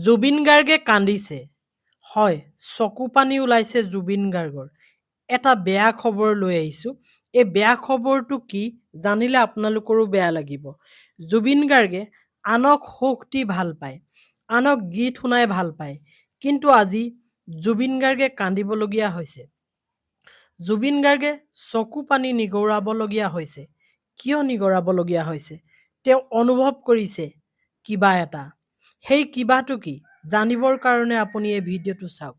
জুবিন গাৰ্গে কান্দিছে। হয়, চকু পানী ওলাইছে জুবিন গাৰ্গৰ। এটা বেয়া খবৰ লৈ আহিছোঁ। এই বেয়া খবৰটো কি জানিলে আপোনালোকৰো বেয়া লাগিব। জুবিন গাৰ্গে আনক সুখ দি ভাল পায়, আনক গীত শুনাই ভাল পায়। কিন্তু আজি জুবিন গাৰ্গে কান্দিবলগীয়া হৈছে। জুবিন গাৰ্গে চকু পানী নিগৰাবলগীয়া হৈছে। কিয় নিগৰাবলগীয়া হৈছে? তেওঁ অনুভৱ কৰিছে কিবা এটা। সেই কিবাটো কি জানিবৰ কাৰণে আপুনি এই ভিডিঅ'টো চাওক।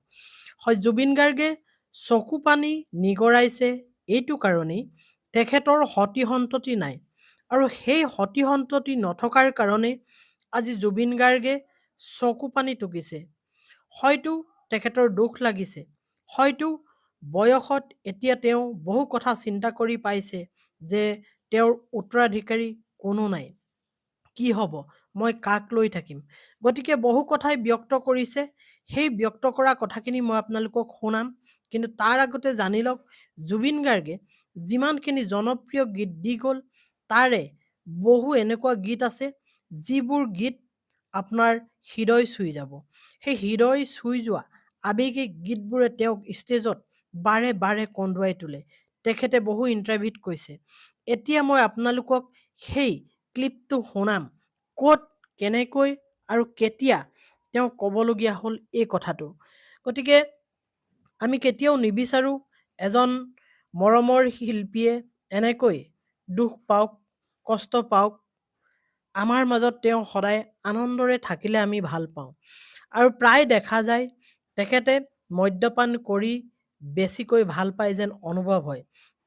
হয়, জুবিন গাৰ্গে চকু পানী নিগৰাইছে এইটো কাৰণেই তেখেতৰ সতি সন্ততি নাই আৰু সেই সতি সন্ততি নথকাৰ কাৰণে আজি জুবিন গাৰ্গে চকু পানী টুকিছে। হয়তো তেখেতৰ দুখ লাগিছে, হয়তো বয়সত এতিয়া তেওঁ বহু কথা চিন্তা কৰি পাইছে যে তেওঁৰ উত্তৰাধিকাৰী কোনো নাই। কি হ'ব, মই কাক লৈ থাকিম? গতিকে বহু কথাই ব্যক্ত কৰিছে। সেই ব্যক্ত কৰা কথাখিনি মই আপোনালোকক শুনাম। কিন্তু তাৰ আগতে জানি লওক, জুবিন গাৰ্গে যিমানখিনি জনপ্ৰিয় গীত দি গ'ল তাৰে বহু এনেকুৱা গীত আছে যিবোৰ গীত আপোনাৰ হৃদয় চুই যাব। সেই হৃদয় চুই যোৱা আৱেগিক গীতবোৰে তেওঁক ষ্টেজত বাৰে বাৰে কন্দুৱাই তোলে। তেখেতে বহু ইণ্টাৰভিউত কৈছে। এতিয়া মই আপোনালোকক সেই ক্লিপটো শুনাম। ক'ত, কেনেকৈ আৰু কেতিয়া তেওঁ ক'বলগীয়া হ'ল এই কথাটো। গতিকে আমি কেতিয়াও নিবিচাৰোঁ এজন মৰমৰ শিল্পীয়ে এনেকৈ দুখ পাওক, কষ্ট পাওক। আমাৰ মাজত তেওঁ সদায় আনন্দৰে থাকিলে আমি ভাল পাওঁ। আৰু প্ৰায় দেখা যায় তেখেতে মদ্যপান কৰি বেছিকৈ ভাল পায় যেন অনুভৱ হয়।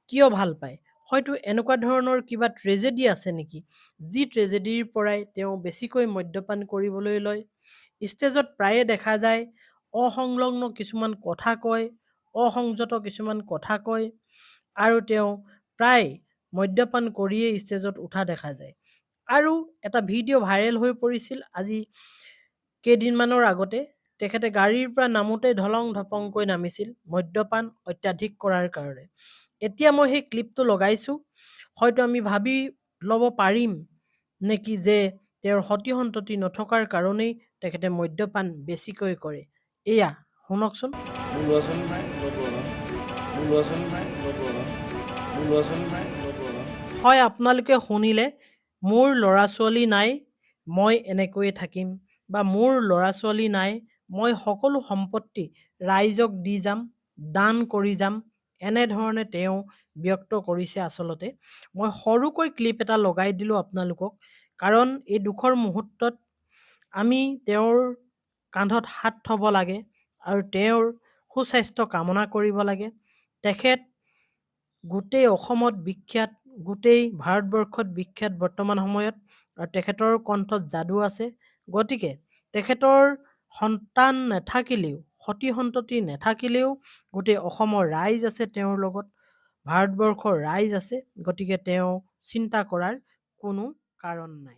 কিয় ভাল পায়? হয়তো এনেকুৱা ধৰণৰ কিবা ট্ৰেজেডি আছে নেকি, যি ট্ৰেজেডিৰ পৰাই তেওঁ বেছিকৈ মদ্যপান কৰিবলৈ লয়। ষ্টেজত প্ৰায়ে দেখা যায় অসংলগ্ন কিছুমান কথা কয়, অসংযত কিছুমান কথা কয় আৰু তেওঁ প্ৰায় মদ্যপান কৰিয়েই ষ্টেজত উঠা দেখা যায়। আৰু এটা ভিডিঅ' ভাইৰেল হৈ পৰিছিল আজি কেইদিনমানৰ আগতে। তেখেতে গাড়ীৰ পৰা নামোতে ধলং ধপংকৈ নামিছিল মদ্যপান অত্যাধিক কৰাৰ কাৰণে। এতিয়া মই সেই ক্লিপটো লগাইছোঁ। হয়তো আমি ভাবি ল'ব পাৰিম নেকি যে তেওঁৰ সতি সন্ততি নথকাৰ কাৰণেই তেখেতে মদ্যপান বেছিকৈ কৰে। এয়া শুনকচোন। হয়, আপোনালোকে শুনিলে, মোৰ ল'ৰা ছোৱালী নাই, মই এনেকৈয়ে থাকিম, বা মোৰ ল'ৰা ছোৱালী নাই, মই সকলো সম্পত্তি ৰাইজক দি যাম, দান কৰি যাম। এনেধৰণে তেওঁ ব্যক্ত কৰিছে। আচলতে মই সৰুকৈ ক্লিপ এটা লগাই দিলোঁ আপোনালোকক, কাৰণ এই দুখৰ মুহূৰ্তত আমি তেওঁৰ কান্ধত হাত থ'ব লাগে আৰু তেওঁৰ সুস্বাস্থ্য কামনা কৰিব লাগে। তেখেত গোটেই অসমত বিখ্যাত, গোটেই ভাৰতবৰ্ষত বিখ্যাত বৰ্তমান সময়ত, আৰু তেখেতৰ কণ্ঠত যাদু আছে। গতিকে তেখেতৰ সন্তান নাথাকিলেও, সতি সন্ততি নাথাকিলেও গোটেই অসমৰ ৰাইজ আছে তেওঁৰ লগত, ভাৰতবৰ্ষৰ ৰাইজ আছে। গতিকে তেওঁ চিন্তা কৰাৰ কোনো কাৰণ নাই।